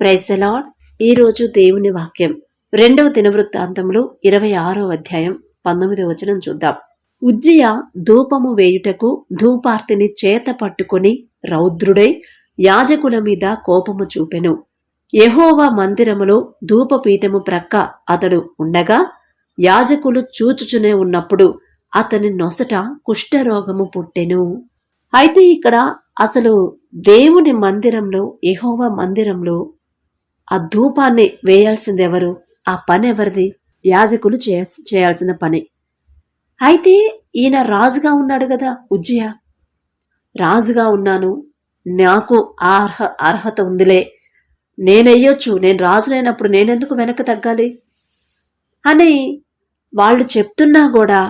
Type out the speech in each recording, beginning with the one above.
Praise the lord. ఈరోజు దేవుని వాక్యం 2వ దినవృత్తాంతములు 26వ అధ్యాయం 19వ వచనం చూద్దాం. ఉజ్జియా ధూపము వేయుటకు ధూపార్తిని చేత పట్టుకుని రౌద్రుడై యాజకుల మీద కోపము చూపెను. యెహోవా మందిరములో ధూపపీఠము ప్రక్క అతడు ఉండగా యాజకులు చూచుచునే ఉన్నప్పుడు అతని నొసట కుష్ఠరోగము పుట్టెను. అయితే ఇక్కడ అసలు దేవుని మందిరంలో, యెహోవా మందిరంలో ఆ ధూపాన్ని వేయాల్సింది ఎవరు? ఆ పని ఎవరిది? యాజకులు చేయాల్సిన పని. అయితే ఈయన రాజుగా ఉన్నాడు కదా, ఉజ్జియా. రాజుగా ఉన్నాను, నాకు అర్హత ఉందిలే, నేనెయ్యొచ్చు, నేను రాజులైనప్పుడు నేనెందుకు వెనక్కి తగ్గాలి అని వాళ్ళు చెప్తున్నా కూడా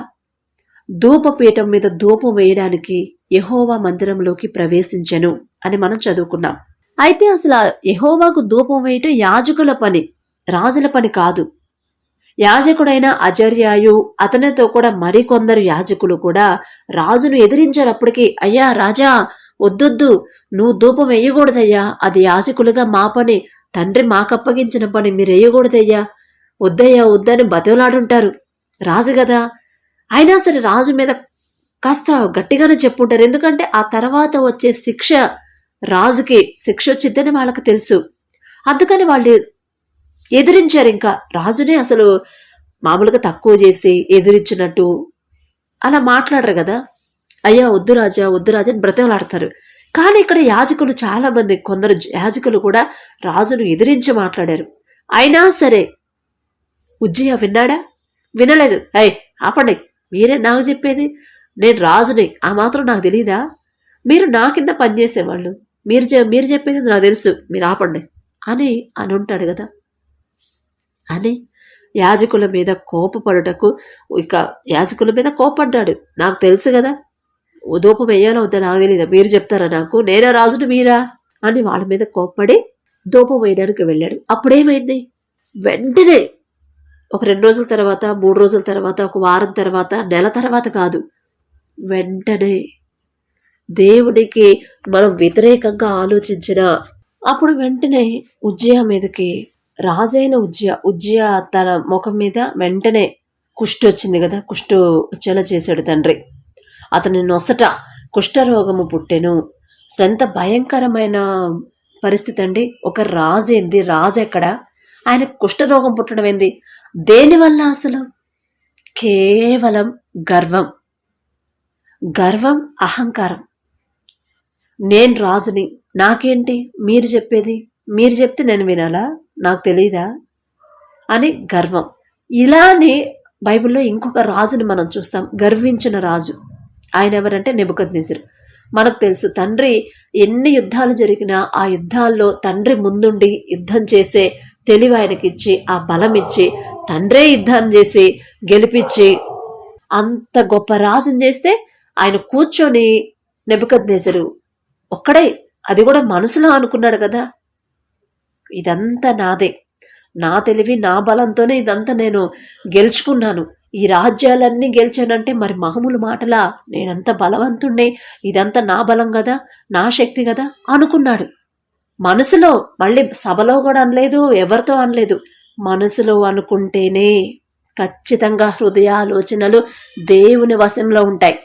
ధూపపీఠం మీద ధూపం వేయడానికి యెహోవా మందిరంలోకి ప్రవేశించెను అని మనం చదువుకున్నాం. అయితే అసలు యెహోవాకు ధూపం వేయటం యాజకుల పని, రాజుల పని కాదు. యాజకుడైన అజర్యాయు అతనితో కూడా మరికొందరు యాజకులు కూడా రాజును ఎదిరించారు. అప్పటికి, అయ్యా రాజా, వద్దొద్దు, నువ్వు ధూపం వేయకూడదయ్యా, అది యాజకులుగా మా పని, తండ్రి మాకప్పగించిన పని, మీరు వేయకూడదయ్యా, వద్దయ్యా వద్దని బతిలాడుంటారు. రాజు కదా. అయినా సరే రాజు మీద కాస్త గట్టిగానే చెప్పుంటారు. ఎందుకంటే ఆ తర్వాత వచ్చే శిక్ష, రాజుకి శిక్ష వచ్చిద్దని వాళ్ళకి తెలుసు. అందుకని వాళ్ళు ఎదిరించారు. ఇంకా రాజునే అసలు మామూలుగా తక్కువ చేసి ఎదిరించినట్టు అలా మాట్లాడరు కదా. అయ్యా వద్దు రాజా, వద్దు రాజా అని బ్రతలాడతారు. కానీ ఇక్కడ యాజకులు చాలా మంది, కొందరు యాజకులు కూడా రాజును ఎదిరించి మాట్లాడారు. అయినా సరే ఉజ్జియా విన్నాడా? వినలేదు. ఆపండి, మీరే నాకు చెప్పేది, నేను రాజుని, ఆ మాత్రం నాకు తెలీదా? మీరు నా కింద పనిచేసేవాళ్ళు, మీరు చెప్పేది నాకు తెలుసు, మీరు ఆపండి అని ఉంటాడు కదా. అని యాజకుల మీద కోపపడుటకు, ఇక యాజకుల మీద కోపడ్డాడు. నాకు తెలుసు కదా, ధూపం వేయాలో వద్దా నాకు తెలీదా, మీరు చెప్తారా నాకు, నేనా రాజును మీరా అని వాళ్ళ మీద కోప్పడి ధూపం వేయడానికి వెళ్ళాడు. అప్పుడేమైంది? వెంటనే ఒక 2 రోజుల తర్వాత, 3 రోజుల తర్వాత, ఒక వారం తర్వాత, నెల తర్వాత కాదు, వెంటనే దేవుడికి మనం వ్యతిరేకంగా ఆలోచించిన అప్పుడు వెంటనే ఉజ్జియా మీదకి, రాజైన ఉజ్జియా తన ముఖం మీద వెంటనే కుష్టు వచ్చింది కదా. కుష్టు వచ్చేలా చేశాడు తండ్రి. అతని నొసట కుష్ఠరోగము పుట్టెను. ఎంత భయంకరమైన పరిస్థితి అండి. ఒక రాజు ఏంది, రాజు ఎక్కడ, ఆయన కుష్ఠరోగం పుట్టడం ఏంది? దేనివల్ల? అసలు కేవలం గర్వం, అహంకారం. నేను రాజుని, నాకేంటి మీరు చెప్పేది, మీరు చెప్తే నేను వినాలా, నాకు తెలీదా అని గర్వం. ఇలానే బైబిల్లో ఇంకొక రాజుని మనం చూస్తాం, గర్వించిన రాజు. ఆయన ఎవరంటే నెబుకద్నెజరు. మనకు తెలుసు, తండ్రి ఎన్ని యుద్ధాలు జరిగినా ఆ యుద్ధాల్లో తండ్రి ముందుండి యుద్ధం చేసే తెలివి ఆయనకిచ్చి, ఆ బలం ఇచ్చి, తండ్రే యుద్ధం చేసి గెలిపించి అంత గొప్ప రాజుని చేస్తే ఆయన కూర్చొని నెబుకద్నెజరు ఒక్కడే, అది కూడా మనసులో అనుకున్నాడు కదా, ఇదంతా నాదే, నా తెలివి నా బలంతోనే ఇదంతా నేను గెలుచుకున్నాను, ఈ రాజ్యాలన్నీ గెలిచానంటే మరి మామూలు మాటలా, నేనంత బలవంతుణ్ణి, ఇదంతా నా బలం కదా, నా శక్తి కదా అనుకున్నాడు మనసులో. మళ్ళీ సభలో కూడా అనలేదు, ఎవరితో అనలేదు, మనసులో అనుకుంటేనే ఖచ్చితంగా హృదయాలోచనలు దేవుని వశంలో ఉంటాయి.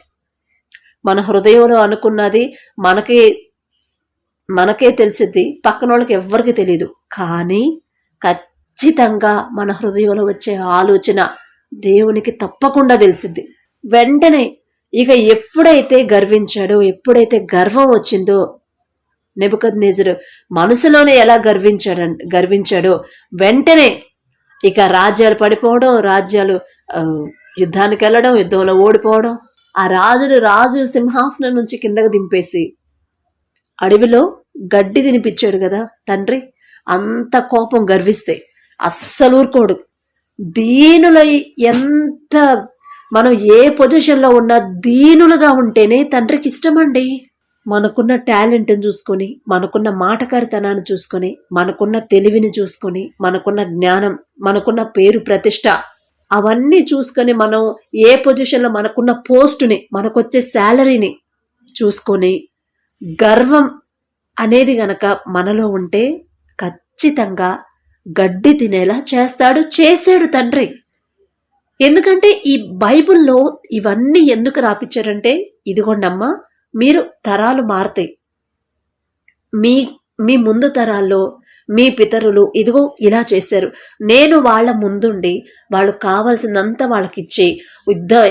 మన హృదయంలో అనుకున్నది మనకే తెలిసిద్ది, పక్కన వాళ్ళకి ఎవ్వరికి తెలియదు. కానీ ఖచ్చితంగా మన హృదయంలో వచ్చే ఆలోచన దేవునికి తప్పకుండా తెలిసిద్ది. వెంటనే ఇక ఎప్పుడైతే గర్వించాడో, ఎప్పుడైతే గర్వం వచ్చిందో, నెబుకద్నెజరు మనసులోనే ఎలా గర్వించాడో వెంటనే ఇక రాజ్యాలు పడిపోవడం, రాజ్యాలు యుద్ధానికి వెళ్ళడం, యుద్ధంలో ఓడిపోవడం, ఆ రాజు సింహాసనం నుంచి కిందకు దింపేసి అడవిలో గడ్డి తినిపించాడు కదా తండ్రి. అంత కోపం గర్విస్తే అస్సలు ఊరుకోడు. దీనులై, ఎంత మనం ఏ పొజిషన్లో ఉన్నా దీనులుగా ఉంటేనే తండ్రికి ఇష్టమండి. మనకున్న టాలెంట్ని చూసుకొని, మనకున్న మాటకారితనాన్ని చూసుకొని, మనకున్న తెలివిని చూసుకొని, మనకున్న జ్ఞానం, మనకున్న పేరు ప్రతిష్ట, అవన్నీ చూసుకొని మనం ఏ పొజిషన్లో, మనకున్న పోస్టుని, మనకొచ్చే శాలరీని చూసుకొని, గర్వం అనేది గనక మనలో ఉంటే ఖచ్చితంగా గడ్డి తినేలా చేశాడు తండ్రి. ఎందుకంటే ఈ బైబిల్లో ఇవన్నీ ఎందుకు రాపిచ్చారంటే, ఇదిగోండమ్మా, మీరు తరాలు మారతాయి, మీ మీ ముందు తరాల్లో మీ పితరులు ఇదిగో ఇలా చేశారు, నేను వాళ్ళ ముందుండి వాళ్ళు కావాల్సినంత వాళ్ళకిచ్చి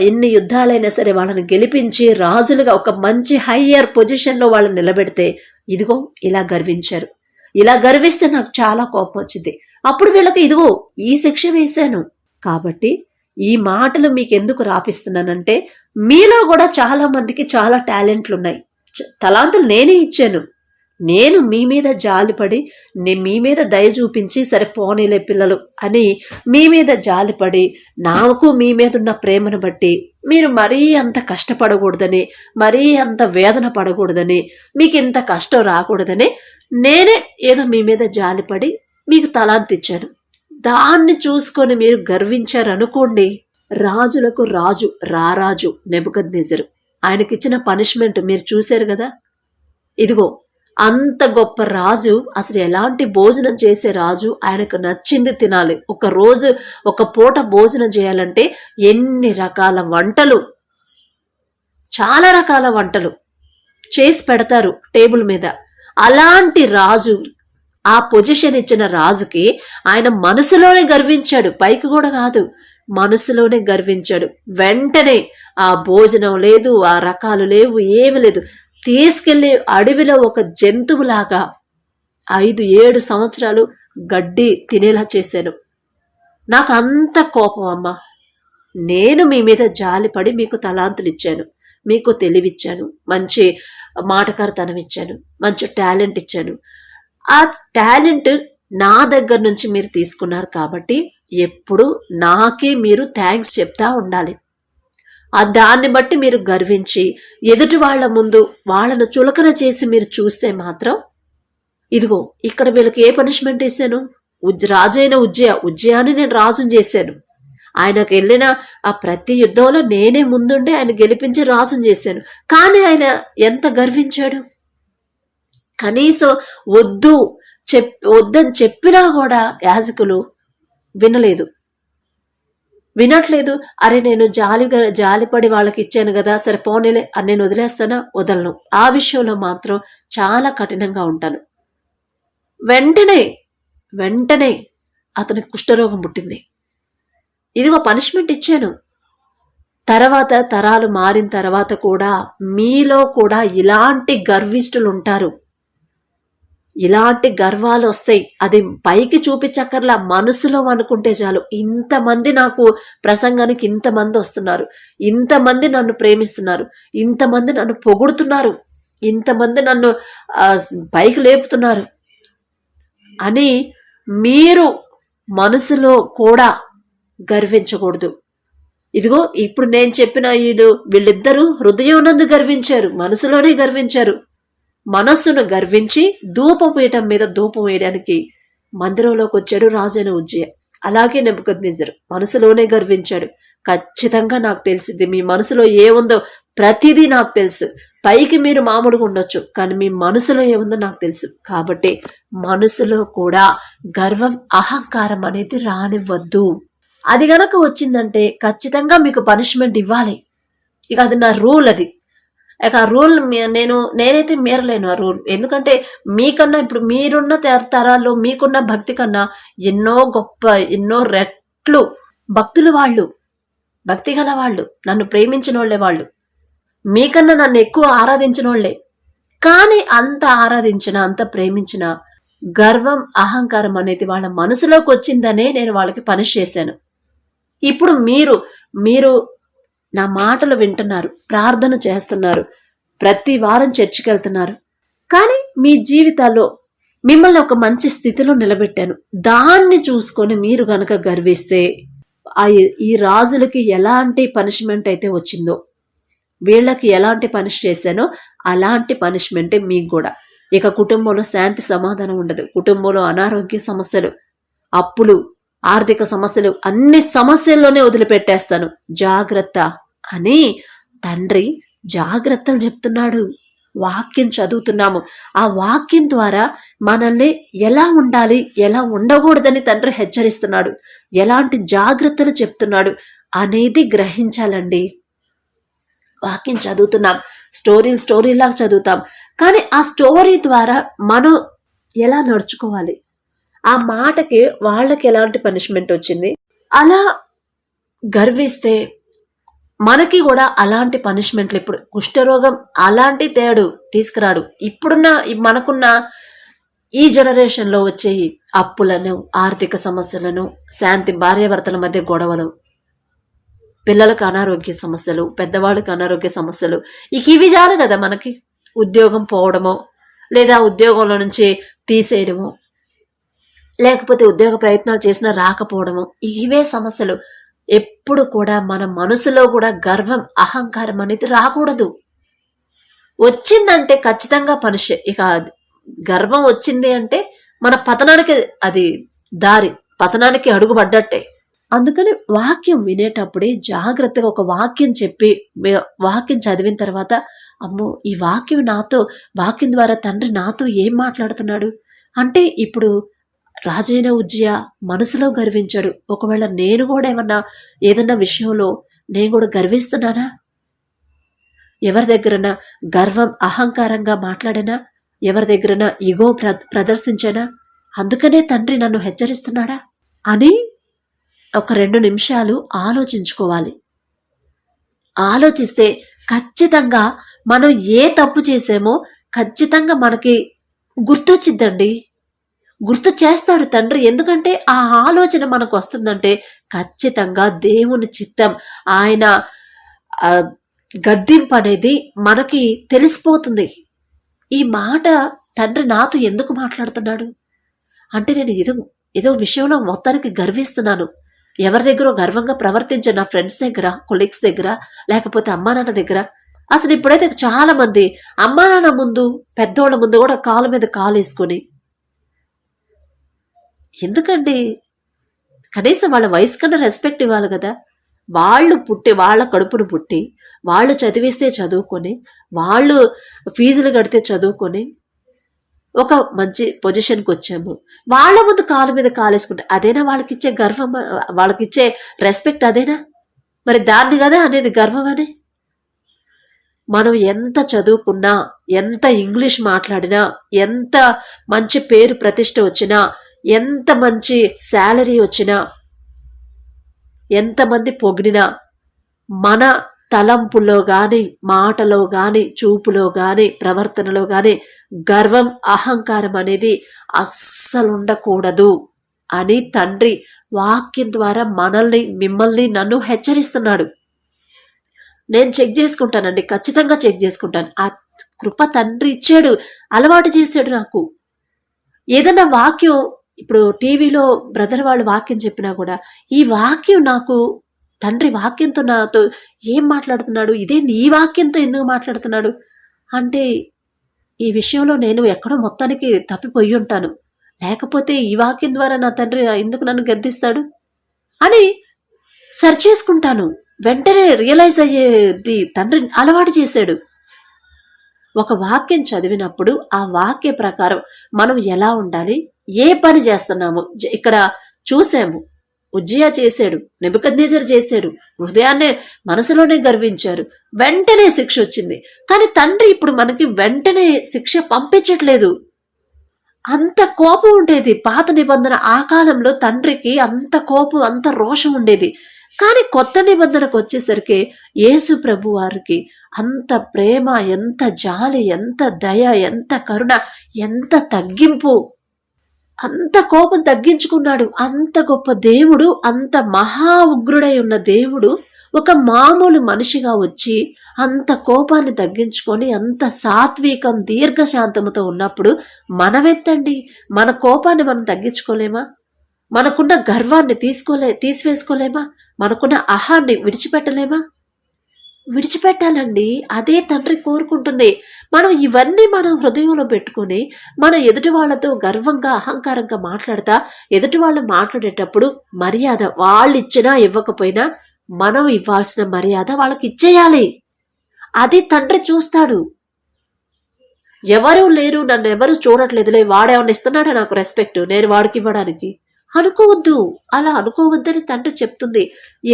ఎన్ని యుద్ధాలైనా సరే వాళ్ళని గెలిపించి రాజులుగా ఒక మంచి హయ్యర్ పొజిషన్లో వాళ్ళని నిలబెడితే ఇదిగో ఇలా గర్వించారు. ఇలా గర్విస్తే నాకు చాలా కోపం వచ్చింది. అప్పుడు వీళ్ళకి ఇదిగో ఈ శిక్ష వేశాను. కాబట్టి ఈ మాటలు మీకు ఎందుకు రాపిస్తున్నానంటే, మీలో కూడా చాలా మందికి చాలా టాలెంట్లు ఉన్నాయి, తలాంతులు నేనే ఇచ్చాను. నేను మీ మీద జాలిపడి, మీ మీద దయ చూపించి సరే పోనీలే పిల్లలు అని మీ మీద జాలిపడి, నాకు మీ మీద ఉన్న ప్రేమను బట్టి మీరు మరీ అంత కష్టపడకూడదని, మరీ అంత వేదన పడకూడదని, మీకు ఇంత కష్టం రాకూడదని నేనే ఏదో మీ మీద జాలిపడి మీకు తలాంతి ఇచ్చాను. దాన్ని చూసుకొని మీరు గర్వించారనుకోండి, రాజులకు రాజు రారాజు నెబుకద్నెజరు ఆయనకిచ్చిన పనిష్మెంట్ మీరు చూశారు కదా. ఇదిగో అంత గొప్ప రాజు, అసలు ఎలాంటి భోజనం చేసే రాజు, ఆయనకు నచ్చింది తినాలి. ఒక రోజు ఒక పూట భోజనం చేయాలంటే ఎన్ని రకాల వంటలు, చాలా రకాల వంటలు చేసి పెడతారు టేబుల్ మీద. అలాంటి రాజు, ఆ పొజిషన్ ఇచ్చిన రాజుకి ఆయన మనసులోనే గర్వించాడు, పైకి కూడా కాదు, మనసులోనే గర్వించాడు. వెంటనే ఆ భోజనం లేదు, ఆ రకాలు లేవు, ఏమి లేదు, తీసుకెళ్లి అడవిలో ఒక జంతువులాగా 5-7 సంవత్సరాలు గడ్డి తినేలా చేశాను. నాకు అంత కోపం అమ్మా. నేను మీ మీద జాలిపడి మీకు తలాంతులు ఇచ్చాను, మీకు తెలివిచ్చాను, మంచి మాటకారితనం ఇచ్చాను, మంచి టాలెంట్ ఇచ్చాను. ఆ టాలెంట్ నా దగ్గర నుంచి మీరు తీసుకున్నారు కాబట్టి ఎప్పుడు నాకే మీరు థ్యాంక్స్ చెప్తా ఉండాలి. దాన్ని బట్టి మీరు గర్వించి ఎదుటి వాళ్ల ముందు వాళ్ళను చులకన చేసి మీరు చూస్తే మాత్రం, ఇదిగో ఇక్కడ వీళ్ళకి ఏ పనిష్మెంట్ వేశాను, రాజైన ఉజ్జయాన్ని నేను రాజుని చేశాను. ఆయనకు వెళ్ళిన ఆ ప్రతి యుద్ధంలో నేనే ముందుండి ఆయన గెలిపించి రాజుని చేశాను. కానీ ఆయన ఎంత గర్వించాడు. కనీసం వద్దని చెప్పినా కూడా యాజకులు వినట్లేదు. అరే నేను జాలిపడి వాళ్ళకి ఇచ్చాను కదా, సరే పోనీలే అని నేను వదిలేస్తానా, వదలను. ఆ విషయంలో మాత్రం చాలా కఠినంగా ఉంటాను. వెంటనే అతనికి కుష్ఠరోగం పుట్టింది. ఇదిగో పనిష్మెంట్ ఇచ్చాను. తర్వాత తరాలు మారిన తర్వాత కూడా మీలో కూడా ఇలాంటి గర్విష్ఠులు ఉంటారు, ఇలాంటి గర్వాలు వస్తాయి. అది పైకి చూపించక్కర్లా, మనసులో అనుకుంటే చాలు. ఇంతమంది నాకు ప్రసంగానికి ఇంతమంది వస్తున్నారు, ఇంతమంది నన్ను ప్రేమిస్తున్నారు, ఇంతమంది నన్ను పొగుడుతున్నారు, ఇంతమంది నన్ను పైకి లేపుతున్నారు అని మీరు మనసులో కూడా గర్వించకూడదు. ఇదిగో ఇప్పుడు నేను చెప్పిన వీళ్ళిద్దరూ హృదయం నందు గర్వించారు, మనసులోనే గర్వించారు. మనస్సును గర్వించి ధూపపీఠం మీద ధూపం వేయడానికి మందిరంలోకి వచ్చాడు రాజైన ఉజ్జయ. అలాగే నెబుకద్నెజరు మనసులోనే గర్వించాడు. ఖచ్చితంగా నాకు తెలిసింది మీ మనసులో ఏముందో ప్రతిదీ నాకు తెలుసు. పైకి మీరు మామూలుగా ఉండొచ్చు, కానీ మీ మనసులో ఏముందో నాకు తెలుసు. కాబట్టి మనసులో కూడా గర్వం, అహంకారం అనేది రానివ్వద్దు. అది గనక వచ్చిందంటే ఖచ్చితంగా మీకు పనిష్మెంట్ ఇవ్వాలి. ఇక అది నా రూల్. అది ఇక ఆ రూల్ నేనైతే మీరలేను ఆ రూల్. ఎందుకంటే మీకన్నా ఇప్పుడు మీరున్న తరాల్లో మీకున్న భక్తి కన్నా ఎన్నో రెట్లు భక్తులు వాళ్ళు, భక్తి గల వాళ్ళు, నన్ను ప్రేమించిన వాళ్ళే వాళ్ళు, మీకన్నా నన్ను ఎక్కువ ఆరాధించిన వాళ్ళే. కానీ అంత ఆరాధించిన, అంత ప్రేమించిన గర్వం, అహంకారం అనేది వాళ్ళ మనసులోకి వచ్చిందనే నేను వాళ్ళకి పనిష్ చేశాను. ఇప్పుడు మీరు నా మాటలు వింటున్నారు, ప్రార్థన చేస్తున్నారు, ప్రతి వారం చర్చికి వెళ్తున్నారు, కానీ మీ జీవితాల్లో మిమ్మల్ని ఒక మంచి స్థితిలో నిలబెట్టాను. దాన్ని చూసుకొని మీరు గనక గర్విస్తే ఈ రాజులకి ఎలాంటి పనిష్మెంట్ అయితే వచ్చిందో, వీళ్ళకి ఎలాంటి పనిష్ చేశానో అలాంటి పనిష్మెంటే మీకు కూడా. ఇక కుటుంబంలో శాంతి సమాధానం ఉండదు, కుటుంబంలో అనారోగ్య సమస్యలు, అప్పులు, ఆర్థిక సమస్యలు, అన్ని సమస్యల్లోనే వదిలిపెట్టేస్తాను, జాగ్రత్త అని తండ్రి జాగ్రత్తలు చెప్తున్నాడు. వాక్యం చదువుతున్నాము. ఆ వాక్యం ద్వారా మనల్ని ఎలా ఉండాలి, ఎలా ఉండకూడదని తండ్రి హెచ్చరిస్తున్నాడు, ఎలాంటి జాగ్రత్తలు చెప్తున్నాడు అనేది గ్రహించాలండి. వాక్యం చదువుతున్నాం, స్టోరీలాగా చదువుతాం, కానీ ఆ స్టోరీ ద్వారా మనం ఎలా నడుచుకోవాలి, ఆ మాటకి వాళ్ళకి ఎలాంటి పనిష్మెంట్ వచ్చింది, అలా గర్విస్తే మనకి కూడా అలాంటి పనిష్మెంట్లు. ఇప్పుడు కుష్ఠరోగం అలాంటి తేడు తీసుకురాడు. ఇప్పుడున్న మనకున్న ఈ జనరేషన్లో వచ్చే అప్పులను, ఆర్థిక సమస్యలను, శాంతి, భార్యాభర్తల మధ్య గొడవలు, పిల్లలకు అనారోగ్య సమస్యలు, పెద్దవాళ్ళకి అనారోగ్య సమస్యలు, ఇవి చాలు కదా మనకి. ఉద్యోగం పోవడమో, లేదా ఉద్యోగంలో నుంచి తీసేయడము, లేకపోతే ఉద్యోగ ప్రయత్నాలు చేసినా రాకపోవడము, ఇవే సమస్యలు. ఎప్పుడు కూడా మన మనసులో కూడా గర్వం, అహంకారం అనేది రాకూడదు. వచ్చిందంటే ఖచ్చితంగా పనిషే. ఇక గర్వం వచ్చింది అంటే మన పతనానికి అది దారి, పతనానికి అడుగుపడ్డట్టే. అందుకని వాక్యం వినేటప్పుడే జాగ్రత్తగా ఒక వాక్యం చెప్పి, వాక్యం చదివిన తర్వాత అమ్మో ఈ వాక్యం నాతో, వాక్యం ద్వారా తండ్రి నాతో ఏం మాట్లాడుతున్నాడు అంటే, ఇప్పుడు రాజైన ఉజ్జియా మనసులో గర్వించాడు. ఒకవేళ నేను కూడా ఏదన్నా విషయంలో నేను కూడా గర్విస్తున్నానా, ఎవరి దగ్గరనా గర్వం, అహంకారంగా మాట్లాడానా, ఎవరి దగ్గరనా ఇగో ప్రదర్శించానా, అందుకనే తండ్రి నన్ను హెచ్చరిస్తున్నాడా అని ఒక 2 నిమిషాలు ఆలోచించుకోవాలి. ఆలోచిస్తే ఖచ్చితంగా మనం ఏ తప్పు చేసామో ఖచ్చితంగా మనకి గుర్తొచ్చిద్దండి, గుర్తు చేస్తాడు తండ్రి. ఎందుకంటే ఆ ఆలోచన మనకు వస్తుందంటే ఖచ్చితంగా దేవుని చిత్తం, ఆయన గద్దింపు అనేది మనకి తెలిసిపోతుంది. ఈ మాట తండ్రి నాతో ఎందుకు మాట్లాడుతున్నాడు అంటే, నేను ఏదో విషయంలో మొత్తానికి గర్విస్తున్నాను, ఎవరి దగ్గర గర్వంగా ప్రవర్తించాను, నా ఫ్రెండ్స్ దగ్గర, కొలీగ్స్ దగ్గర, లేకపోతే అమ్మా నాన్న దగ్గర. అసలు ఇప్పుడైతే చాలా మంది అమ్మా నాన్న ముందు, పెద్దోళ్ళ ముందు కూడా కాలు మీద కాలు వేసుకొని, ఎందుకండి, కనీసం వాళ్ళ వయసు కన్నా రెస్పెక్ట్ ఇవ్వాలి కదా. వాళ్ళ కడుపును పుట్టి, వాళ్ళు చదివిస్తే చదువుకొని, వాళ్ళు ఫీజులు కడితే చదువుకొని ఒక మంచి పొజిషన్కి వచ్చాము, వాళ్ళ ముందు కాలు మీద కాలేసుకుంటే అదేనా వాళ్ళకిచ్చే గర్వం, వాళ్ళకిచ్చే రెస్పెక్ట్ అదేనా? మరి దాన్ని కదా అనేది గర్వం అని. మనం ఎంత చదువుకున్నా, ఎంత ఇంగ్లీష్ మాట్లాడినా, ఎంత మంచి పేరు ప్రతిష్ట వచ్చినా, ఎంత మంచి శాలరీ వచ్చినా, ఎంతమంది పొగిడినా, మన తలంపులో గాని, మాటలో గాని, చూపులో గాని, ప్రవర్తనలో గాని గర్వం, అహంకారం అనేది అస్సలు ఉండకూడదు అని తండ్రి వాక్యం ద్వారా మిమ్మల్ని నన్ను హెచ్చరిస్తున్నాడు. నేను చెక్ చేసుకుంటానండి, ఖచ్చితంగా చెక్ చేసుకుంటాను. ఆ కృప తండ్రి ఇచ్చాడు, అలవాటు చేశాడు నాకు. ఏదైనా వాక్యం, ఇప్పుడు టీవీలో బ్రదర్ వాళ్ళు వాక్యం చెప్పినా కూడా, ఈ వాక్యం నాకు తండ్రి వాక్యంతో నాతో ఏం మాట్లాడుతున్నాడు, ఇదేంది ఈ వాక్యంతో ఎందుకు మాట్లాడుతున్నాడు అంటే, ఈ విషయంలో నేను ఎక్కడో మొత్తానికి తప్పిపోయి ఉంటాను, లేకపోతే ఈ వాక్యం ద్వారా నా తండ్రి ఎందుకు నన్ను గద్దిస్తాడు అని సర్చ్ చేసుకుంటాను. వెంటనే రియలైజ్ అయ్యేది తండ్రి అలవాటు చేశాడు. ఒక వాక్యం చదివినప్పుడు ఆ వాక్య ప్రకారం మనం ఎలా ఉండాలి, ఏ పని చేస్తున్నాము. ఇక్కడ చూసాము, ఉజ్జియా చేశాడు, నెబుకద్నెజరు చేశాడు, హృదయాన్నే మనసులోనే గర్వించారు, వెంటనే శిక్ష వచ్చింది. కానీ తండ్రి ఇప్పుడు మనకి వెంటనే శిక్ష పంపించట్లేదు. అంత కోపం ఉండేది పాత నిబంధన ఆ కాలంలో, తండ్రికి అంత కోపం, అంత రోషం ఉండేది. కానీ కొత్త నిబంధనకు వచ్చేసరికి యేసు ప్రభు వారికి అంత ప్రేమ, ఎంత జాలి, ఎంత దయ, ఎంత కరుణ, ఎంత తగ్గింపు, అంత కోపం తగ్గించుకున్నాడు. అంత గొప్ప దేవుడు, అంత మహా ఉగ్రుడై ఉన్న దేవుడు ఒక మామూలు మనిషిగా వచ్చి అంత కోపాన్ని తగ్గించుకొని అంత సాత్వికం, దీర్ఘశాంతముతో ఉన్నప్పుడు మనమెంతండి, మన కోపాన్ని మనం తగ్గించుకోలేమా? మనకున్న గర్వాన్ని తీసివేసుకోలేమా? మనకున్న అహాన్ని విడిచిపెట్టలేమా? విడిచిపెట్టాలండి. అదే తండ్రి కోరుకుంటుంది. మనం ఇవన్నీ మనం హృదయంలో పెట్టుకుని మన ఎదుటి వాళ్ళతో గర్వంగా, అహంకారంగా మాట్లాడతా, ఎదుటి వాళ్ళు మాట్లాడేటప్పుడు మర్యాద వాళ్ళు ఇచ్చినా ఇవ్వకపోయినా మనం ఇవ్వాల్సిన మర్యాద వాళ్ళకి ఇచ్చేయాలి. అది తండ్రి చూస్తాడు. ఎవరూ లేరు, నన్ను ఎవరు చూడట్లేదులే, వాడేమన్నా ఇస్తున్నాడా నాకు రెస్పెక్ట్ నేను వాడికి ఇవ్వడానికి అనుకోవద్దు. అలా అనుకోవద్దని తండ్రి చెప్తుంది.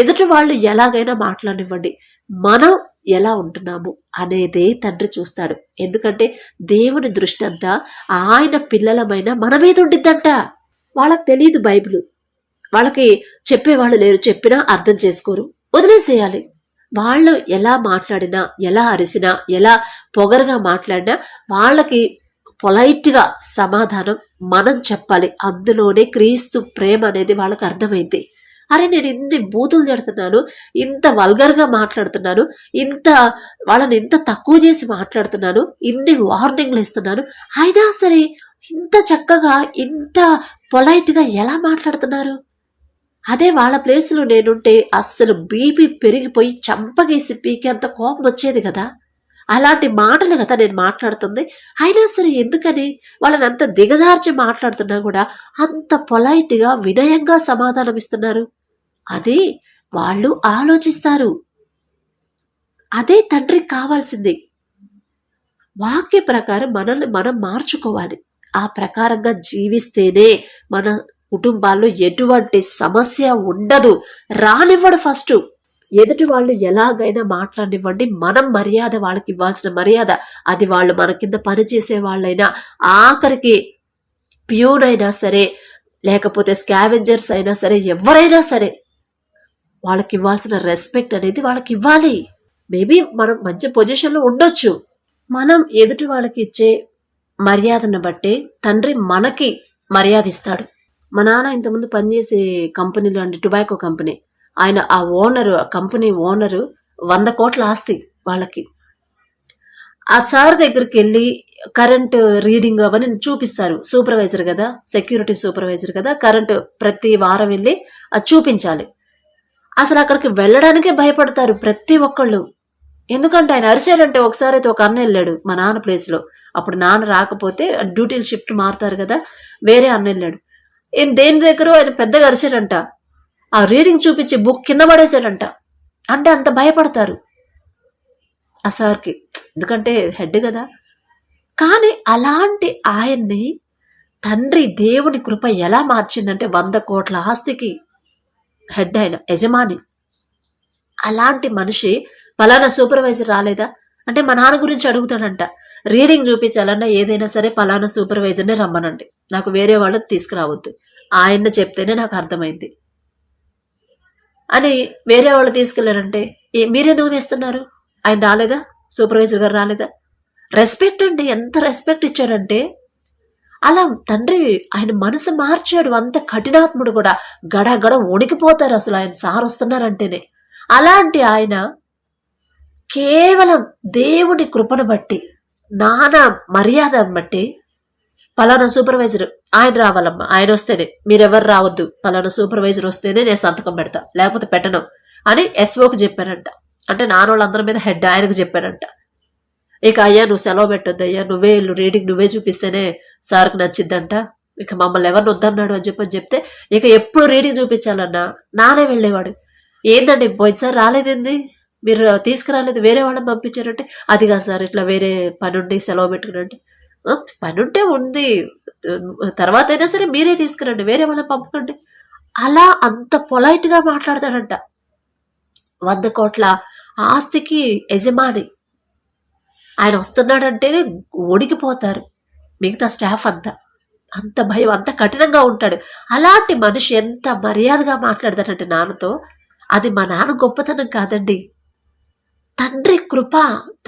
ఎదుటి వాళ్ళు ఎలాగైనా మాట్లాడివ్వండి, మనం ఎలా ఉంటున్నాము అనేదే తండ్రి చూస్తాడు. ఎందుకంటే దేవుని దృష్టి అంతా ఆయన పిల్లలమైన మన మీద ఉండిద్దంట. వాళ్ళకి తెలియదు బైబిల్, వాళ్ళకి చెప్పేవాళ్ళు లేరు, చెప్పినా అర్థం చేసుకోరు, వదిలేసేయాలి. వాళ్ళు ఎలా మాట్లాడినా, ఎలా అరిసినా, ఎలా పొగరుగా మాట్లాడినా వాళ్ళకి పొలైట్గా సమాధానం మనం చెప్పాలి. అందులోనే క్రీస్తు ప్రేమ అనేది వాళ్ళకి అర్థమైంది. అరే నేను ఇన్ని బూతులు తిడుతున్నాను, ఇంత వల్గర్గా మాట్లాడుతున్నాను, వాళ్ళని ఇంత తక్కువ చేసి మాట్లాడుతున్నాను, ఇన్ని వార్నింగ్లు ఇస్తున్నాను, అయినా సరే ఇంత చక్కగా ఇంత పొలైట్గా ఎలా మాట్లాడుతున్నారు? అదే వాళ్ళ ప్లేస్లో నేనుంటే అస్సలు బీపీ పెరిగిపోయి చంపగేసి పీకేంత కోపం వచ్చేది కదా. అలాంటి మాటలు కదా నేను మాట్లాడుతుంది. అయినా సరే ఎందుకని వాళ్ళని అంత దిగజార్చి మాట్లాడుతున్నా కూడా అంత పొలైట్గా వినయంగా సమాధానం ఇస్తున్నారు అని వాళ్ళు ఆలోచిస్తారు. అదే తండ్రికి కావాల్సింది. వాక్య ప్రకారం మనల్ని మనం మార్చుకోవాలి. ఆ ప్రకారంగా జీవిస్తేనే మన కుటుంబాల్లో ఎటువంటి సమస్య ఉండదు. రానివ్వడు. ఫస్ట్ ఎదుటి వాళ్ళు ఎలాగైనా మాట్లాడివ్వండి, మనం మర్యాద, వాళ్ళకి ఇవ్వాల్సిన మర్యాద, అది వాళ్ళు మన కింద పనిచేసే వాళ్ళైనా, ఆఖరికి ప్యూన్ అయినా సరే, లేకపోతే స్కావెంజర్స్ అయినా సరే, ఎవరైనా సరే వాళ్ళకి ఇవ్వాల్సిన రెస్పెక్ట్ అనేది వాళ్ళకి ఇవ్వాలి. మేబీ మనం మంచి పొజిషన్లో ఉండొచ్చు, మనం ఎదుటి వాళ్ళకి ఇచ్చే మర్యాదను బట్టే తండ్రి మనకి మర్యాద ఇస్తాడు. మా నాన్న ఇంతకుముందు పనిచేసే కంపెనీలో అండి, టొబాకో కంపెనీ, ఆయన ఆ ఓనరు, కంపెనీ ఓనరు 100 కోట్ల ఆస్తి వాళ్ళకి. ఆ సార్ దగ్గరికి వెళ్ళి కరెంట్ రీడింగ్ అవన్నీ చూపిస్తారు. సూపర్వైజర్ కదా, సెక్యూరిటీ సూపర్వైజర్ కదా, కరెంట్ ప్రతి వారం వెళ్ళి అది చూపించాలి. అసలు అక్కడికి వెళ్ళడానికే భయపడతారు ప్రతి ఒక్కళ్ళు. ఎందుకంటే ఆయన అరిచారంటే, ఒకసారి అయితే ఒక అన్న వెళ్ళాడు మా నాన్న ప్లేస్లో, అప్పుడు నాన్న రాకపోతే డ్యూటీలు షిఫ్ట్ మారుతారు కదా, వేరే అన్న వెళ్ళాడు. దేని దగ్గర ఆయన పెద్దగా అరిచాడంట, ఆ రీడింగ్ చూపించి బుక్ కింద పడేశాడంట. అంటే అంత భయపడతారు ఆ సార్కి, ఎందుకంటే హెడ్ కదా. కానీ అలాంటి ఆయన్ని తండ్రి దేవుని కృప ఎలా మార్చిందంటే 100 కోట్ల ఆస్తికి హెడ్, ఆయన యజమాని. అలాంటి మనిషి పలానా సూపర్వైజర్ రాలేదా అంటే మా నాన్న గురించి అడుగుతాడంట. రీడింగ్ చూపించాలన్నా ఏదైనా సరే పలానా సూపర్వైజర్నే రమ్మనండి, నాకు వేరే వాళ్ళని తీసుకురావద్దు, ఆయన చెప్తేనే నాకు అర్థమైంది అని. వేరే వాళ్ళు తీసుకెళ్ళారంటే మీరెందుకు తెస్తున్నారు, ఆయన రాలేదా, సూపర్వైజర్ గారు రాలేదా? రెస్పెక్ట్ అండి, ఎంత రెస్పెక్ట్ ఇచ్చాడంటే అలా తండ్రి ఆయన మనసు మార్చాడు. అంత కఠినాత్ముడు కూడా, గడగడ వణికిపోతారు అసలు ఆయన సార్ వస్తున్నారంటేనే. అలాంటి ఆయన కేవలం దేవుడి కృపను బట్టి, నాన్న మర్యాదను బట్టి, పలానా సూపర్వైజర్ ఆయన రావాలమ్మా, ఆయన వస్తేనే, మీరెవరు రావద్దు, పలానా సూపర్వైజర్ వస్తేనే నేను సంతకం పెడతా, లేకపోతే పెట్టను అని ఎస్ఓకి చెప్పారంట. అంటే నాన్నోళ్ళందరి మీద హెడ్ ఆయనకు చెప్పారంట. ఇక అయ్యా నువ్వు సెలవు పెట్టొద్దు అయ్యా, నువ్వే రీడింగ్ నువ్వే చూపిస్తేనే సార్కి నచ్చిద్దంట, ఇక మమ్మల్ని ఎవరిని వద్దన్నాడు అని చెప్తే, ఇక ఎప్పుడు రీడింగ్ చూపించాలన్నా నానే వెళ్ళేవాడు. ఏందండి పోయినసారి రాలేదేంది, మీరు తీసుకురాలేదు, వేరే వాళ్ళని పంపించారంటే, అది కాదు సార్ ఇట్లా వేరే పని ఉండి సెలవు పెట్టుకునంటే, పని ఉంటే ఉంది, తర్వాత అయినా సరే మీరే తీసుకురండి, వేరే వాళ్ళని పంపకండి. అలా అంత పొలైట్గా మాట్లాడతాడంట. 100 కోట్ల ఆస్తికి యజమాని ఆయన వస్తున్నాడంటేనే వణికిపోతారు మిగతా స్టాఫ్ అంతా. అంత భయం, అంత కఠినంగా ఉంటాడు. అలాంటి మనిషి ఎంత మర్యాదగా మాట్లాడతాడంటే నాన్నతో, అది మా నాన్న గొప్పతనం కాదండి, తండ్రి కృప,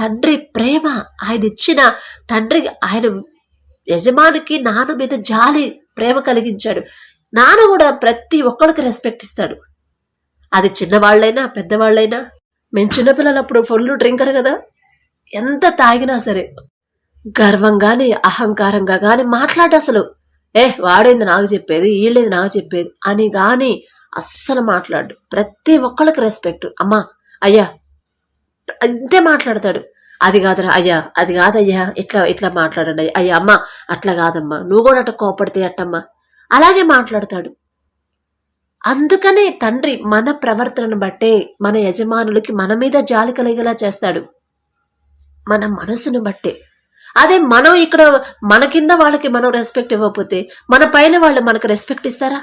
తండ్రి ప్రేమ. ఆయన ఇచ్చిన తండ్రి, ఆయన యజమానికి నాన్న మీద జాలి, ప్రేమ కలిగించాడు. నాన్న కూడా ప్రతి ఒక్కరికి రెస్పెక్ట్ ఇస్తాడు, అది చిన్నవాళ్ళైనా పెద్దవాళ్ళైనా. మేము చిన్నపిల్లలప్పుడు ఫుల్ డ్రింకర్ కదా, ఎంత తాగినా సరే గర్వంగాని అహంకారంగా కానీ మాట్లాడు, అసలు వాడేంది నాకు చెప్పేది, వీళ్ళేది నాకు చెప్పేది అని కానీ అస్సలు మాట్లాడు. ప్రతి ఒక్కళ్ళకి రెస్పెక్ట్. అమ్మా అయ్యా అంతే మాట్లాడతాడు. అది కాదురా అయ్యా, అది కాదయ్యా, ఇట్లా ఇట్లా మాట్లాడండి అయ్యా, అమ్మ అట్లా కాదమ్మా, నువ్వు కూడా అట్లా కోపడితే అట్టమ్మా, అలాగే మాట్లాడతాడు. అందుకనే తండ్రి మన ప్రవర్తనను బట్టే మన యజమానులకి మన మీద జాలి కలిగేలా చేస్తాడు, మన మనసును బట్టే. అదే మనం ఇక్కడ మన కింద వాళ్ళకి మనం రెస్పెక్ట్ ఇవ్వకపోతే మన పైన వాళ్ళు మనకు రెస్పెక్ట్ ఇస్తారా?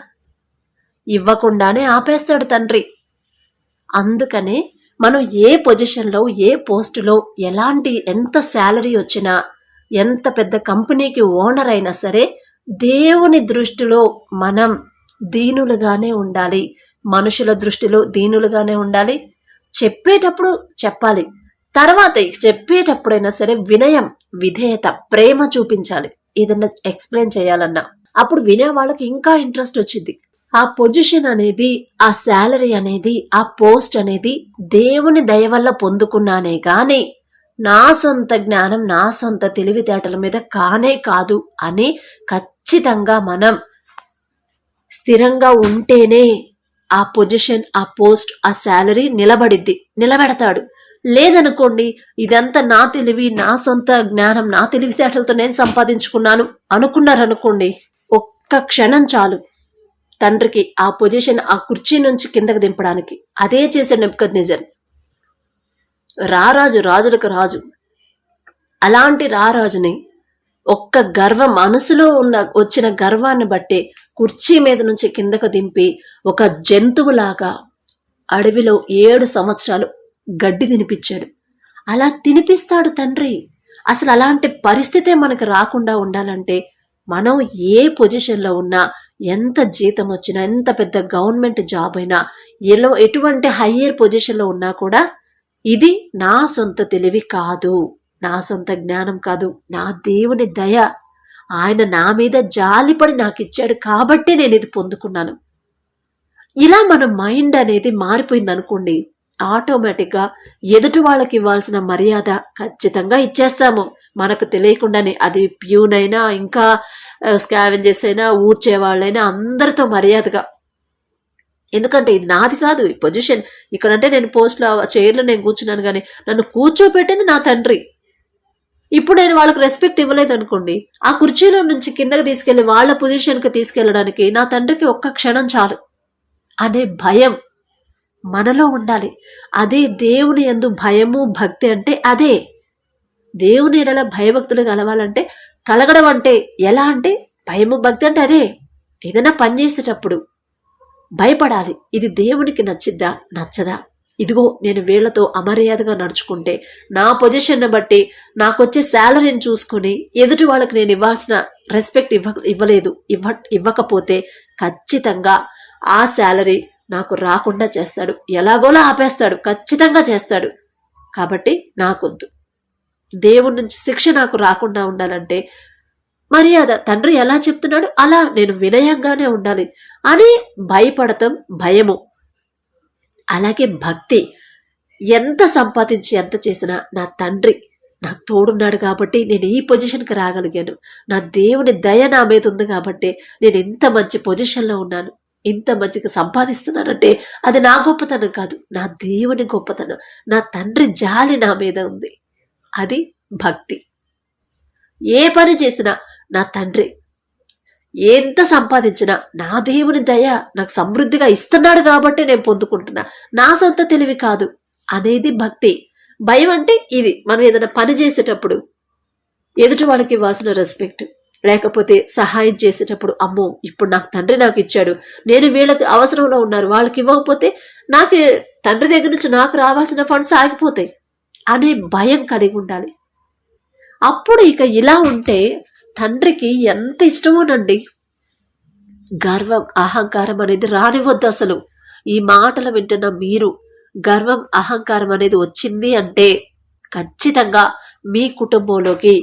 ఇవ్వకుండానే ఆపేస్తాడు తండ్రి. అందుకనే మనం ఏ పొజిషన్లో, ఏ పోస్టులో, ఎంత శాలరీ వచ్చినా, ఎంత పెద్ద కంపెనీకి ఓనర్ అయినా సరే దేవుని దృష్టిలో మనం దీనులుగానే ఉండాలి. మనుషుల దృష్టిలో దీనులుగానే ఉండాలి. చెప్పేటప్పుడు చెప్పాలి, తర్వాత చెప్పేటప్పుడైనా సరే వినయం, విధేయత, ప్రేమ చూపించాలి. ఏదన్నా ఎక్స్ప్లెయిన్ చేయాలన్నా అప్పుడు వినే వాళ్ళకి ఇంకా ఇంట్రెస్ట్ వచ్చింది. ఆ పొజిషన్ అనేది, ఆ శాలరీ అనేది, ఆ పోస్ట్ అనేది దేవుని దయ వల్ల పొందుకున్నానే గాని నా సొంత జ్ఞానం, నా సొంత తెలివితేటల మీద కానే కాదు అని ఖచ్చితంగా మనం స్థిరంగా ఉంటేనే ఆ పొజిషన్, ఆ పోస్ట్, ఆ శాలరీ నిలబెడతాడు. లేదనుకోండి, ఇదంతా నా తెలివి, నా సొంత జ్ఞానం, నా తెలివితేటలతో నేను సంపాదించుకున్నాను అనుకున్నారనుకోండి, ఒక్క క్షణం చాలు తండ్రికి ఆ పొజిషన్, ఆ కుర్చీ నుంచి కిందకు దింపడానికి. అదే చేశాడు నెబుకద్నెజర్. రాజులకు రాజు. అలాంటి రారాజుని ఒక్క గర్వం, మనసులో వచ్చిన గర్వాన్ని బట్టే కుర్చీ మీద నుంచి కిందకు దింపి ఒక జంతువులాగా అడవిలో 7 సంవత్సరాలు గడ్డి తినిపించాడు. అలా తినిపిస్తాడు తండ్రి. అసలు అలాంటి పరిస్థితే మనకు రాకుండా ఉండాలంటే మనం ఏ పొజిషన్లో ఉన్నా, ఎంత జీతం వచ్చినా, ఎంత పెద్ద గవర్నమెంట్ జాబ్ అయినా, ఎటువంటి హయ్యర్ పొజిషన్లో ఉన్నా కూడా ఇది నా సొంత తెలివి కాదు, నా సొంత జ్ఞానం కాదు, నా దేవుని దయ, ఆయన నా మీద జాలిపడి నాకు ఇచ్చాడు కాబట్టి నేను ఇది పొందుకున్నాను. ఇలా మన మైండ్ అనేది మారిపోయింది అనుకోండి, ఆటోమేటిక్గా ఎదుటి వాళ్ళకి ఇవ్వాల్సిన మర్యాద ఖచ్చితంగా ఇచ్చేస్తాము మనకు తెలియకుండానే. అది ప్యూన్ అయినా, ఇంకా స్కావెంజర్స్ అయినా, ఊడ్చేవాళ్ళైనా అందరితో మర్యాదగా. ఎందుకంటే ఇది నాది కాదు ఈ పొజిషన్. ఇక్కడంటే నేను పోస్ట్లో, చైర్లో నేను కూర్చున్నాను, కానీ నన్ను కూర్చోపెట్టింది నా తండ్రి. ఇప్పుడు నేను వాళ్ళకి రెస్పెక్ట్ ఇవ్వలేదు అనుకోండి, ఆ కుర్చీలో నుంచి కిందకి తీసుకెళ్లి వాళ్ళ పొజిషన్కి తీసుకెళ్లడానికి నా తండ్రికి ఒక్క క్షణం చాలు అనే భయం మనలో ఉండాలి. అదే దేవుని యందు భయము, భక్తి అంటే అదే. దేవుని ఎడల భయభక్తులు కలగడం అంటే ఎలా అంటే, భయము, భక్తి అంటే అదే. ఏదైనా పని చేసేటప్పుడు భయపడాలి. ఇది దేవునికి నచ్చిద్దా, నచ్చదా? ఇదిగో నేను వీళ్లతో అమర్యాదగా నడుచుకుంటే, నా పొజిషన్ బట్టి నాకొచ్చే శాలరీని చూసుకుని ఎదుటి వాళ్ళకి నేను ఇవ్వాల్సిన రెస్పెక్ట్ ఇవ్వకపోతే ఖచ్చితంగా ఆ శాలరీ నాకు రాకుండా చేస్తాడు, ఎలాగోలా ఆపేస్తాడు, ఖచ్చితంగా చేస్తాడు. కాబట్టి నాకొద్దు. దేవుడి నుంచి శిక్ష నాకు రాకుండా ఉండాలంటే మర్యాద, తండ్రి ఎలా చెప్తున్నాడు అలా నేను వినయంగానే ఉండాలి అని భయపడతాం, భయము. అలాగే భక్తి. ఎంత సంపాదించి ఎంత చేసినా నా తండ్రి నాకు తోడున్నాడు కాబట్టి నేను ఈ పొజిషన్కి రాగలిగాను, నా దేవుని దయ నా మీద ఉంది కాబట్టి నేను ఇంత మంచి పొజిషన్లో ఉన్నాను, ఇంత మంచిగా సంపాదిస్తున్నానంటే అది నా గొప్పతనం కాదు, నా దేవుని గొప్పతనం, నా తండ్రి జాలి నా మీద ఉంది. అది భక్తి. ఏ పని చేసినా నా తండ్రి, ఎంత సంపాదించినా నా దేవుని దయ నాకు సమృద్ధిగా ఇస్తున్నాడు కాబట్టి నేను పొందుకుంటున్నా, నా సొంత తెలివి కాదు అనేది భక్తి. భయం అంటే ఇది, మనం ఏదైనా పని చేసేటప్పుడు ఎదుటి వాళ్ళకి ఇవ్వాల్సిన రెస్పెక్ట్, లేకపోతే సహాయం చేసేటప్పుడు అమ్మో ఇప్పుడు నాకు తండ్రి నాకు ఇచ్చాడు, నేను వీళ్ళకి అవసరంలో ఉన్నారు, వాళ్ళకి ఇవ్వకపోతే నాకు తండ్రి దగ్గర నుంచి నాకు రావాల్సిన ఫండ్స్ ఆగిపోతాయి అనే భయం కలిగి ఉండాలి. అప్పుడు ఇక ఇలా ఉంటే తండ్రికి ఎంత ఇష్టమోనండి. గర్వం, అహంకారం అనేది రానివద్దు అసలు. ఈ మాటలు వింటున్న మీరు గర్వం, అహంకారం అనేది వచ్చింది అంటే ఖచ్చితంగా మీ కుటుంబంలోకి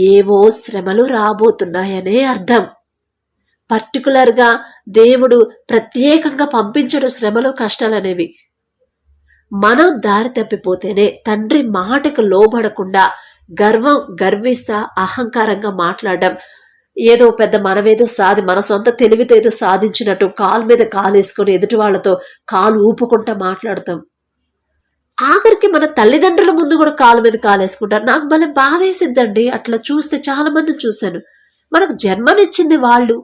ఏవో శ్రమలు రాబోతున్నాయనే అర్థం. పర్టికులర్గా దేవుడు ప్రత్యేకంగా పంపించడు శ్రమలు, కష్టాలనేవి. మనం దారి తప్పిపోతేనే, తండ్రి మాటకు లోబడకుండా గర్విస్తా అహంకారంగా మాట్లాడడం, ఏదో పెద్ద మనమేదో మన సొంత తెలివితో ఏదో సాధించినట్టు కాలు మీద కాలేసుకొని ఎదుటి వాళ్ళతో కాలు ఊపుకుంటా మాట్లాడతాం. ఆఖరికి మన తల్లిదండ్రుల ముందు కూడా కాలు మీద కాలేసుకుంటారు. నాకు భలే బాధేసిద్దండి అట్లా చూస్తే. చాలా మందిని చూశాను. మనకు జన్మనిచ్చింది వాళ్ళు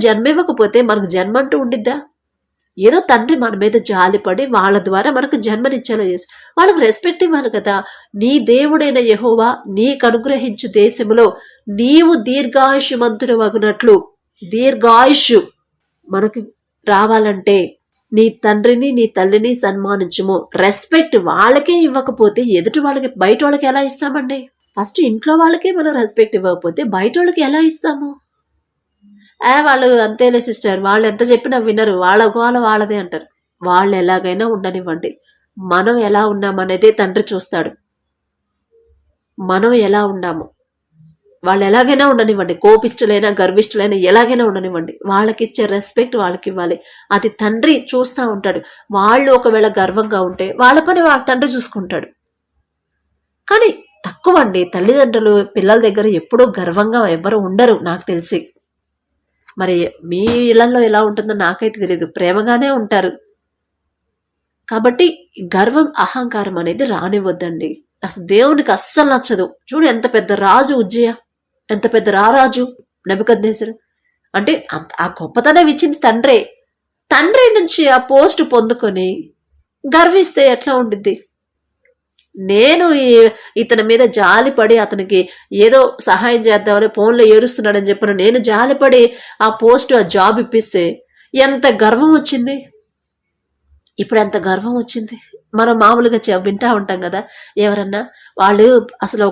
జన్మ ఇవ్వకపోతే మనకు జన్మ అంటూ ఉండిద్దా? ఏదో తండ్రి మన మీద జాలిపడి వాళ్ళ ద్వారా మనకు జన్మనిచ్చేలా చేసి వాళ్ళకు రెస్పెక్ట్ ఇవ్వాలి కదా. నీ దేవుడైన యెహోవా నీకు అనుగ్రహించు దేశములో నీవు దీర్ఘాయుష్మంతుడు వగునట్లు, దీర్ఘాయుష్ మనకి రావాలంటే నీ తండ్రిని నీ తల్లిని సన్మానించుము. రెస్పెక్ట్ వాళ్ళకే ఇవ్వకపోతే ఎదుటి వాళ్ళకి, బయట వాళ్ళకి ఎలా ఇస్తామండి? ఫస్ట్ ఇంట్లో వాళ్ళకే మనం రెస్పెక్ట్ ఇవ్వకపోతే బయట వాళ్ళకి ఎలా ఇస్తాము? వాళ్ళు అంతేలే సిస్టర్, వాళ్ళు ఎంత చెప్పినా వినరు, వాళ్ళ గోల వాళ్ళదే అంటారు. వాళ్ళు ఎలాగైనా ఉండనివ్వండి, మనం ఎలా ఉన్నామనేదే తండ్రి చూస్తాడు. మనం ఎలా ఉన్నాము, వాళ్ళు ఎలాగైనా ఉండనివ్వండి, కోపిష్టులైనా గర్విష్ఠులైనా ఎలాగైనా ఉండనివ్వండి, వాళ్ళకి ఇచ్చే రెస్పెక్ట్ వాళ్ళకి ఇవ్వాలి. అది తండ్రి చూస్తూ ఉంటాడు. వాళ్ళు ఒకవేళ గర్వంగా ఉంటే వాళ్ళ పని వాళ్ళ తండ్రి చూసుకుంటాడు. కానీ తక్కువ అండి, తల్లిదండ్రులు పిల్లల దగ్గర ఎప్పుడూ గర్వంగా ఎవరు ఉండరు నాకు తెలిసి. మరి మీ ఇళ్లలో ఎలా ఉంటుందో నాకైతే తెలియదు, ప్రేమగానే ఉంటారు. కాబట్టి గర్వం అహంకారం అనేది రానివ్వద్దండి. అసలు దేవునికి అస్సలు నచ్చదు. చూడు ఎంత పెద్ద రాజు ఉజ్జయ, ఎంత పెద్ద రారాజు నెబుకద్నెజరు. అంటే ఆ గొప్పతనం ఇచ్చింది తండ్రే. తండ్రి నుంచి ఆ పోస్ట్ పొందుకొని గర్విస్తే ఎట్లా ఉండిద్ది? నేను ఇతని మీద జాలిపడి అతనికి ఏదో సహాయం చేద్దామని ఫోన్లో ఏడుస్తున్నాడని చెప్పిన నేను జాలిపడి ఆ పోస్ట్, ఆ జాబ్ ఇప్పిస్తే ఎంత గర్వం వచ్చింది. ఇప్పుడు ఎంత గర్వం వచ్చింది. మనం మామూలుగా వింటా ఉంటాం కదా, ఎవరన్నా వాళ్ళు అసలు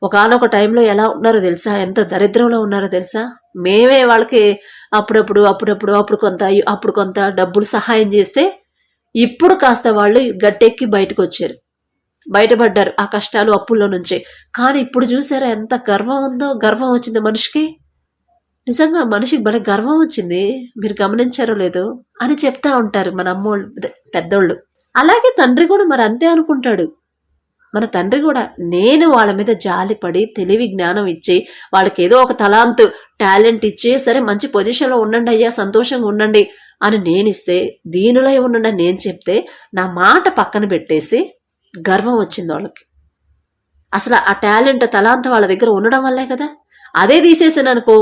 ఒకానొక టైంలో ఎలా ఉన్నారో తెలుసా, ఎంత దరిద్రంలో ఉన్నారో తెలుసా. మేమే వాళ్ళకి అప్పుడు కొంత డబ్బులు సహాయం చేస్తే ఇప్పుడు కాస్త వాళ్ళు గట్టెక్కి బయటకు వచ్చారు, బయటపడ్డారు ఆ కష్టాలు అప్పుల్లో నుంచి. కానీ ఇప్పుడు చూసారా ఎంత గర్వం ఉందో, గర్వం వచ్చింది మనిషికి. నిజంగా మనిషికి భలే గర్వం వచ్చింది, మీరు గమనించారో లేదో అని చెప్తా ఉంటారు మన అమ్మోళ్ళు, పెద్దోళ్ళు. అలాగే తండ్రి కూడా మరి అంతే అనుకుంటాడు. మన తండ్రి కూడా నేను వాళ్ళ మీద జాలిపడి తెలివి జ్ఞానం ఇచ్చి వాళ్ళకి ఏదో ఒక తలాంతు టాలెంట్ ఇచ్చి, సరే మంచి పొజిషన్లో ఉండండి అయ్యా, సంతోషంగా ఉండండి అని నేనిస్తే, దీనిలో ఉండండి నేను చెప్తే నా మాట పక్కన పెట్టేసి గర్వం వచ్చింది వాళ్ళకి. అసలు ఆ టాలెంట్ తలాంత వాళ్ళ దగ్గర ఉండడం వల్లే కదా. అదే తీసేసాను అనుకో,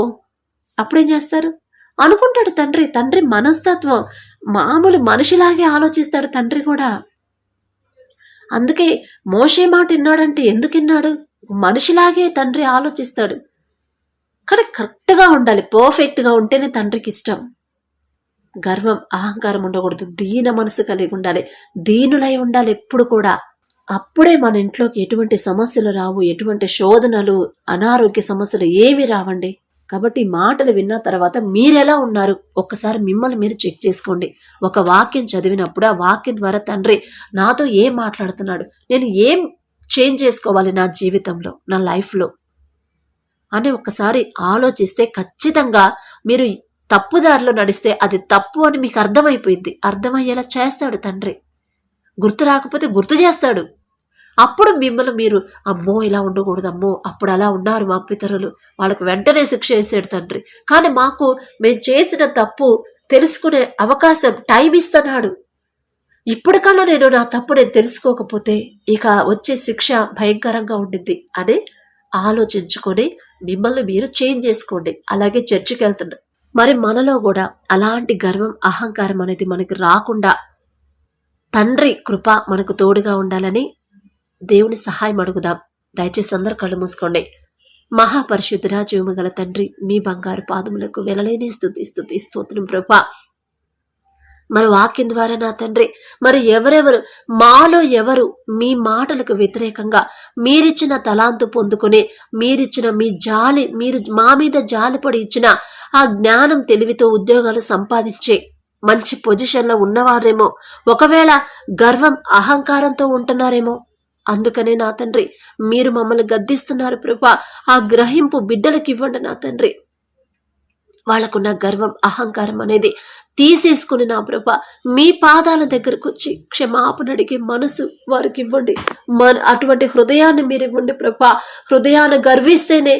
అప్పుడేం చేస్తారు అనుకుంటాడు తండ్రి. తండ్రి మనస్తత్వం మామూలు మనిషిలాగే ఆలోచిస్తాడు తండ్రి కూడా. అందుకే మోషే మాట విన్నాడంటే ఎందుకు విన్నాడు? మనిషిలాగే తండ్రి ఆలోచిస్తాడు. కానీ కరెక్ట్గా ఉండాలి, పర్ఫెక్ట్గా ఉంటేనే తండ్రికి ఇష్టం. గర్వం అహంకారం ఉండకూడదు, దీన మనసు కలిగి ఉండాలి, దీనులై ఉండాలి ఎప్పుడు కూడా. అప్పుడే మన ఇంట్లోకి ఎటువంటి సమస్యలు రావు, ఎటువంటి శోధనలు, అనారోగ్య సమస్యలు ఏవి రావండి. కాబట్టి మాటలు విన్న తర్వాత మీరెలా ఉన్నారు ఒక్కసారి మిమ్మల్ని మీరు చెక్ చేసుకోండి. ఒక వాక్యం చదివినప్పుడు ఆ వాక్యం ద్వారా తండ్రి నాతో ఏం మాట్లాడుతున్నాడు, నేను ఏం చేంజ్ చేసుకోవాలి నా జీవితంలో, నా లైఫ్లో అని ఒక్కసారి ఆలోచిస్తే ఖచ్చితంగా మీరు తప్పుదారిలో నడిస్తే అది తప్పు అని మీకు అర్థమైపోయింది. అర్థమయ్యేలా చేస్తాడు తండ్రి. గుర్తు రాకపోతే గుర్తు చేస్తాడు. అప్పుడు మిమ్మల్ని మీరు అమ్మో ఇలా ఉండకూడదు, అమ్మో అప్పుడు అలా ఉన్నారు మా పితరులు, వాళ్ళకు వెంటనే శిక్ష వేసాడు తండ్రి. కానీ మేము చేసిన తప్పు తెలుసుకునే అవకాశం, టైం ఇస్తున్నాడు. ఇప్పటికన్నా నా తప్పు నేను తెలుసుకోకపోతే ఇక వచ్చే శిక్ష భయంకరంగా ఉండిద్ది అని ఆలోచించుకొని మిమ్మల్ని మీరు చేంజ్ చేసుకోండి. అలాగే చర్చికి వెళ్తున్నా మరి మనలో కూడా అలాంటి గర్వం అహంకారం అనేది మనకి రాకుండా తండ్రి కృప మనకు తోడుగా ఉండాలని దేవుని సహాయం అడుగుదాం. దయచేసి అందరూ కళ్ళు మూసుకోండి. మహాపరిశుద్ధుడా, జీవము గల తండ్రి, మీ బంగారు పాదములకు వెలలేని స్తుతి స్తోత్రం ప్రభా. మరి వాక్యం ద్వారా నా తండ్రి మరి మాలో ఎవరు మీ మాటలకు వ్యతిరేకంగా మీరిచ్చిన తలాంతు పొందుకుని మీరిచ్చిన మీ జాలి, మీరు మా మీద జాలిపడి ఇచ్చిన ఆ జ్ఞానం తెలివితో ఉద్యోగాలు సంపాదించే మంచి పొజిషన్లో ఉన్నవారేమో, ఒకవేళ గర్వం అహంకారంతో ఉంటున్నారేమో, అందుకనే నా తండ్రి మీరు మమ్మల్ని గద్దిస్తున్నారు ప్రభా. ఆ గ్రహింపు బిడ్డలకు ఇవ్వండి నా తండ్రి. వాళ్ళకున్న గర్వం అహంకారం అనేది తీసేసుకుని నా ప్రభా మీ పాదాల దగ్గరకు వచ్చి క్షమాపణ అడిగే మనసు వారికి ఇవ్వండి. అటువంటి హృదయాన్ని మీరు ఇవ్వండి ప్రభా. హృదయాన్ని గర్విస్తేనే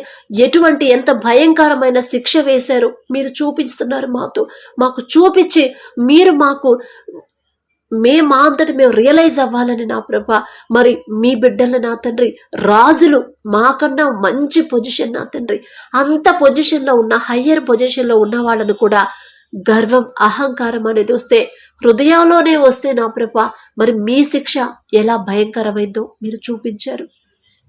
ఎంత భయంకరమైన శిక్ష వేశారో మీరు చూపిస్తున్నారు మాకు చూపించి మీరు మా అంతటి మేము రియలైజ్ అవ్వాలని నా ప్రభా. మరి మీ బిడ్డలు నా తండ్రి రాజులు, మాకన్నా మంచి పొజిషన్ నా తండ్రి, అంత పొజిషన్లో ఉన్న హయ్యర్ పొజిషన్లో ఉన్న వాళ్ళను కూడా గర్వం, అహంకారం అనేది వస్తే, హృదయంలోనే వస్తే నా ప్రభా, మరి మీ శిక్ష ఎలా భయంకరమైందో మీరు చూపించారు.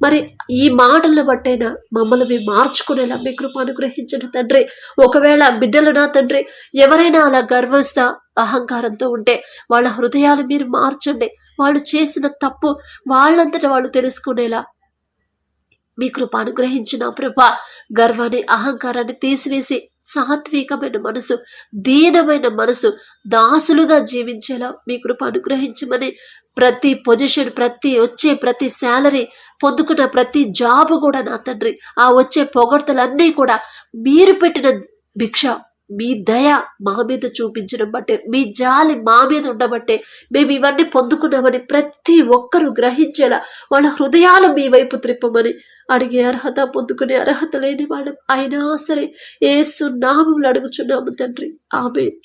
మరి ఈ మాటలను బట్టైనా మమ్మల్ని మేము మార్చుకునేలా మీ కృప అనుగ్రహించండి తండ్రి. ఒకవేళ బిడ్డలు నా తండ్రి ఎవరైనా అలా గర్వస్థ అహంకారంతో ఉంటే వాళ్ళ హృదయాలు మీరు మార్చండి. వాళ్ళు చేసిన తప్పు వాళ్ళంతటా వాళ్ళు తెలుసుకునేలా మీ కృప అనుగ్రహించిన ప్రభా, గర్వాన్ని అహంకారాన్ని తీసివేసి సాత్వికమైన మనసు, దీనమైన మనసు, దాసులుగా జీవించేలా మీ కృప అనుగ్రహించమని, ప్రతి పొజిషన్, ప్రతి శాలరీ పొందుకున్న ప్రతి జాబ్ కూడా నా తండ్రి, ఆ వచ్చే పొగడ్తలన్నీ కూడా మీరు పెట్టిన భిక్ష, మీ దయ మా మీద చూపించడం బట్టే, మీ జాలి మా మీద ఉండబట్టే మేము ఇవన్నీ పొందుకున్నామని ప్రతి ఒక్కరూ గ్రహించేలా వాళ్ళ హృదయాలు మీ వైపు త్రిప్పమని అడిగే అర్హత, పొందుకునే అర్హత లేని వాళ్ళం అయినా సరే యేసు నామములో అడుగుచున్నాము తండ్రి. ఆమేన్.